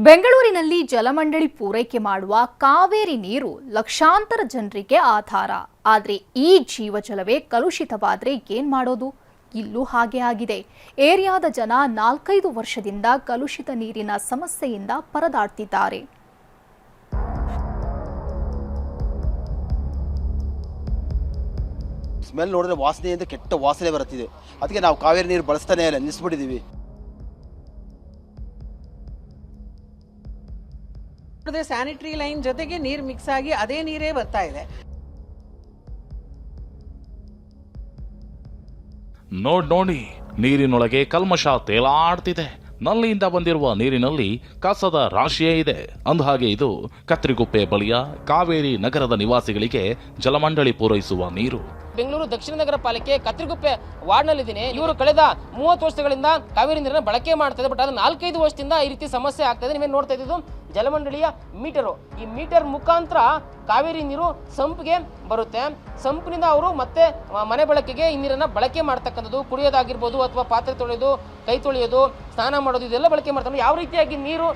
ಬೆಂಗಳೂರಿನಲ್ಲಿ ಜಲಮಂಡಳಿ ಪೂರೈಕೆ ಮಾಡುವ ಕಾವೇರಿ ನೀರು ಲಕ್ಷಾಂತರ ಜನರಿಗೆ ಆಧಾರ. ಆದರೆ ಈ ಜೀವಜಲವೇ ಕಲುಷಿತವಾದರೆ ಏನ್ ಮಾಡೋದು? ಇಲ್ಲೂ ಹಾಗೆ ಆಗಿದೆ. ಏರಿಯಾದ ಜನ 4-5 ವರ್ಷದಿಂದ ಕಲುಷಿತ ನೀರಿನ ಸಮಸ್ಯೆಯಿಂದ ಪರದಾಡ್ತಿದ್ದಾರೆ. ಸ್ಮೆಲ್ ನೋಡಿದ್ರೆ ವಾಸನೆಯಿಂದ ಕೆಟ್ಟ ವಾಸನೆ ಬರುತ್ತಿದೆ. ಅದಕ್ಕೆ ನಾವು ಕಾವೇರಿ ನೀರು ಬಳಸ್ತಾನೆ ಇಲ್ಲ, ನಿಲ್ಲಿಸ್ಬಿಟ್ಟಿದ್ದೀವಿ. ಸ್ಯಾನಿಟರಿ ಲೈನ್ ಜೊತೆಗೆ ನೀರು ಮಿಕ್ಸ್ ಆಗಿ ಅದೇ ನೀರೇ ಬರ್ತಾ ಇದೆ. ನೋಡಿ ನೀರಿನೊಳಗೆ ಕಲ್ಮಶ ತೇಲಾಡ್ತಿದೆ. ನಲ್ಲಿಯಿಂದ ಬಂದಿರುವ ನೀರಿನಲ್ಲಿ ಕಸದ ರಾಶಿಯೇ ಇದೆ. ಅಂದಹಾಗೆ ಇದು ಕತ್ರಿಗುಪ್ಪೆ ಬಳಿಯ ಕಾವೇರಿ ನಗರದ ನಿವಾಸಿಗಳಿಗೆ ಜಲಮಂಡಳಿ ಪೂರೈಸುವ ನೀರು. ಬೆಂಗಳೂರು ದಕ್ಷಿಣ ನಗರ ಪಾಲಿಕೆ ಕತ್ರಿಗುಪ್ಪೆ ವಾರ್ಡ್ನಲ್ಲಿದ್ದೀನಿ. ಇವರು ಕಳೆದ 30 ವರ್ಷಗಳಿಂದ ಕಾವೇರಿ ನೀರನ್ನು ಬಳಕೆ ಮಾಡ್ತಾರೆ. ಬಟ್ ಅದು 4-5 ವರ್ಷದಿಂದ ಈ ರೀತಿ ಸಮಸ್ಯೆ ಆಗ್ತದೆ. ನೀವೇನು ನೋಡ್ತಾ ಇದ್ದು ಜಲಮಂಡಳಿಯ ಮೀಟರು. ಈ ಮೀಟರ್ ಮುಖಾಂತರ ಕಾವೇರಿ ನೀರು ಸಂಪ್ಗೆ ಬರುತ್ತೆ. ಸಂಪಿನಿಂದ ಅವರು ಮತ್ತೆ ಮನೆ ಬಳಕೆಗೆ ಈ ನೀರನ್ನು ಬಳಕೆ ಮಾಡ್ತಕ್ಕಂಥದ್ದು, ಕುಡಿಯೋದಾಗಿರ್ಬೋದು ಅಥವಾ ಪಾತ್ರೆ ತೊಳೆಯೋದು, ಕೈ ತೊಳೆಯೋದು, ಸ್ನಾನ ಮಾಡೋದು, ಇದೆಲ್ಲ ಬಳಕೆ ಮಾಡ್ತಾರೆ. ಯಾವ ರೀತಿಯಾಗಿ ನೀರು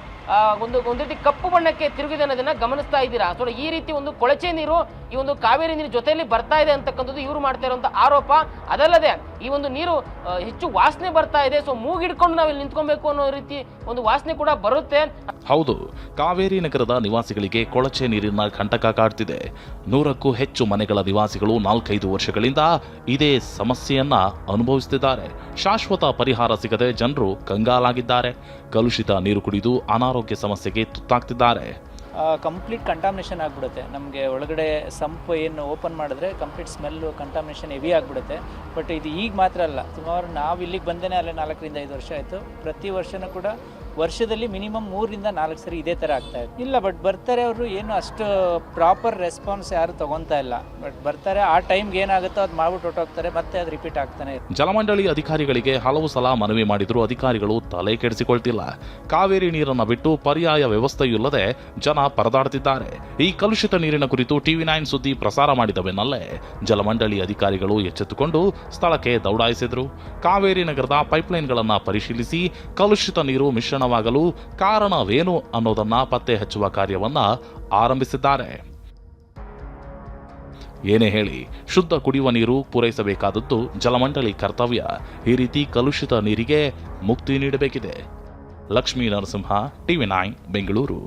ಒಂದು ರೀತಿ ಕಪ್ಪು ಬಣ್ಣಕ್ಕೆ ತಿರುಗಿದೆ ಅನ್ನೋದನ್ನ ಗಮನಿಸ್ತಾ ಇದ್ದೀರಾ. ಸೊ ಈ ರೀತಿ ಒಂದು ಕೊಳಚೆ ನೀರು ಈ ಒಂದು ಕಾವೇರಿ ನೀರು ಜೊತೆಯಲ್ಲಿ ಬರ್ತಾ ಇದೆ ಅಂತಕ್ಕಂಥದ್ದು ಇವರು ಮಾಡ್ತಾ ಇರುವಂತ ಆರೋಪ. ಅದಲ್ಲದೆ ಈ ಒಂದು ನೀರು ಹೆಚ್ಚು ವಾಸನೆ ಬರ್ತಾ ಇದೆ. ಸೊ ಮೂಗಿಡ್ಕೊಂಡು ನಾವು ಇಲ್ಲಿ ನಿಂತ್ಕೊಬೇಕು ಅನ್ನೋ ರೀತಿ ಒಂದು ವಾಸನೆ ಕೂಡ ಬರುತ್ತೆ. ಹೌದು, ಕಾವೇರಿ ನಗರದ ನಿವಾಸಿಗಳಿಗೆ ಕೊಳಚೆ ನೀರಿನ ಕಂಟಕ ಕಾಡ್ತಿದೆ. 100ಕ್ಕೂ ಹೆಚ್ಚು ಮನೆಗಳ ನಿವಾಸಿಗಳು 4-5 ವರ್ಷಗಳಿಂದ ಇದೇ ಸಮಸ್ಯೆಯನ್ನ ಅನುಭವಿಸುತ್ತಿದ್ದಾರೆ. ಶಾಶ್ವತ ಪರಿಹಾರ ಸಿಗದೆ ಜನರು ಕಂಗಾಲಾಗಿದ್ದಾರೆ. ಕಲುಷಿತ ನೀರು ಕುಡಿದು ಅನಾರೋಗ್ಯ ಸಮಸ್ಯೆಗೆ ತುತ್ತಾಗ್ತಿದ್ದಾರೆ. ಕಂಪ್ಲೀಟ್ ಕಂಟಾಮಿನೇಷನ್ ಆಗಿಬಿಡುತ್ತೆ. ನಮಗೆ ಒಳಗಡೆ ಸಂಪ್ ಏನು ಓಪನ್ ಮಾಡಿದ್ರೆ ಕಂಪ್ಲೀಟ್ ಸ್ಮೆಲ್ಲು ಕಂಟಾಮಿನೇಷನ್ ಹೆವಿ ಆಗಿಬಿಡುತ್ತೆ. ಬಟ್ ಇದು ಈಗ ಮಾತ್ರ ಅಲ್ಲ, ಸುಮಾರು ನಾವು ಇಲ್ಲಿಗೆ ಬಂದೇ ಅಲ್ಲೇ 4-5 ವರ್ಷ ಆಯಿತು. ಪ್ರತಿ ವರ್ಷನೂ ಕೂಡ ವರ್ಷದಲ್ಲಿ ಮಿನಿಮಮ್ 3-4 ಸರಿ ಇದೇ ಥರ ಆಗ್ತಾ ಇದೆ. ಇಲ್ಲ, ಬಟ್ ಬರ್ತಾರೆ ಅವರು, ಏನು ಅಷ್ಟು ಪ್ರಾಪರ್ ರೆಸ್ಪಾನ್ಸ್ ಯಾರು ತಗೊತಾ ಇಲ್ಲ. ಬಟ್ ಬರ್ತಾರೆ, ಆ ಟೈಮ್ಗೆ ಏನಾಗುತ್ತೋ ಅದು ಮಾಡ್ಬಿಟ್ಟು ಹೊಟ್ಟೋಗ್ತಾರೆ, ಮತ್ತೆ ಅದು ರಿಪೀಟ್ ಆಗ್ತಾನೆ. ಜಲಮಂಡಳಿ ಅಧಿಕಾರಿಗಳಿಗೆ ಹಲವು ಸಲ ಮನವಿ ಮಾಡಿದರೂ ಅಧಿಕಾರಿಗಳು ತಲೆ ಕೆಡಿಸಿಕೊಳ್ತಿಲ್ಲ. ಕಾವೇರಿ ನೀರನ್ನು ಬಿಟ್ಟು ಪರ್ಯಾಯ ವ್ಯವಸ್ಥೆಯಿಲ್ಲದೆ ಜನ ಪರದಾಡುತ್ತಿದ್ದಾರೆ. ಈ ಕಲುಷಿತ ನೀರಿನ ಕುರಿತು TV9 ಸುದ್ದಿ ಪ್ರಸಾರ ಮಾಡಿದ ಬೆನ್ನಲ್ಲೇ ಜಲಮಂಡಳಿ ಅಧಿಕಾರಿಗಳು ಎಚ್ಚೆತ್ತುಕೊಂಡು ಸ್ಥಳಕ್ಕೆ ದೌಡಾಯಿಸಿದರು. ಕಾವೇರಿ ನಗರದ ಪೈಪ್ಲೈನ್ಗಳನ್ನು ಪರಿಶೀಲಿಸಿ ಕಲುಷಿತ ನೀರು ಮಿಶ್ರಣವಾಗಲು ಕಾರಣವೇನು ಅನ್ನೋದನ್ನ ಪತ್ತೆ ಹಚ್ಚುವ ಕಾರ್ಯವನ್ನ ಆರಂಭಿಸಿದ್ದಾರೆ. ಏನೇ ಹೇಳಿ, ಶುದ್ಧ ಕುಡಿಯುವ ನೀರು ಪೂರೈಸಬೇಕಾದದ್ದು ಜಲಮಂಡಳಿ ಕರ್ತವ್ಯ. ಈ ರೀತಿ ಕಲುಷಿತ ನೀರಿಗೆ ಮುಕ್ತಿ ನೀಡಬೇಕಿದೆ. ಲಕ್ಷ್ಮೀ ನರಸಿಂಹ, TV9 ಬೆಂಗಳೂರು.